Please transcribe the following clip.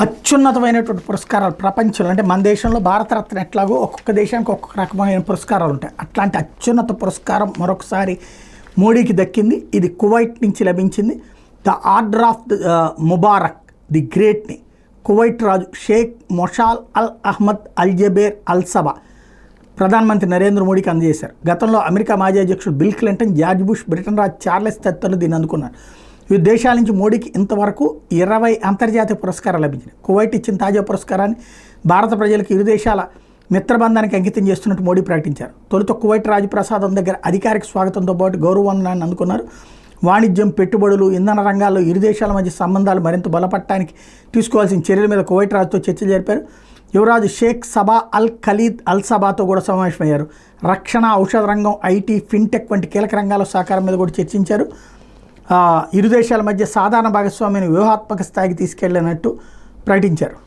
అత్యున్నతమైనటువంటి పురస్కారాలు ప్రపంచంలో, అంటే మన దేశంలో భారతరత్న ఎట్లాగో ఒక్కొక్క దేశానికి ఒక్కొక్క రకమైన పురస్కారాలు ఉంటాయి. అట్లాంటి అత్యున్నత పురస్కారం మరొకసారి మోడీకి దక్కింది. ఇది కువైట్ నుంచి లభించింది. The order of the Mubarak the గ్రేట్ని కువైట్ రాజు Sheikh Meshal Al Ahmad Al Jaber Al Sabah ప్రధానమంత్రి నరేంద్ర మోడీకి అందజేశారు. గతంలో అమెరికా మాజీ అధ్యక్షుడు Bill Clinton, George Bush, Britain రాజు చార్లెస్ తదితరులు దీన్ని అందుకున్నారు. వివిధ దేశాల నుంచి మోడీకి ఇంతవరకు 20 అంతర్జాతీయ పురస్కారాలు లభించినాయి. కువైట్ ఇచ్చిన తాజా పురస్కారాన్ని భారత ప్రజలకు ఇరు దేశాల మిత్రబంధానికి అంకితం చేస్తున్నట్టు మోడీ ప్రకటించారు. తొలుత కువైట్ రాజప్రసాదం దగ్గర అధికారిక స్వాగతంతో పాటు గౌరవవందనాన్ని అందుకున్నారు. వాణిజ్యం, పెట్టుబడులు, ఇంధన రంగాల్లో ఇరు దేశాల మధ్య సంబంధాలు మరింత బలపడటానికి తీసుకోవాల్సిన చర్యల మీద కువైట్ రాజుతో చర్చలు జరిపారు. యువరాజు షేక్ సబా అల్ ఖలీద్ అల్ సబాతో కూడా సమావేశమయ్యారు. రక్షణ, ఔషధ రంగం, ఐటీ, ఫిన్టెక్ వంటి కీలక రంగాల సహకారం మీద కూడా చర్చించారు. ఇరు దేశాల మధ్య సాధారణ భాగస్వామ్యాన్ని వ్యూహాత్మక స్థాయికి తీసుకెళ్లినట్టు ప్రకటించారు.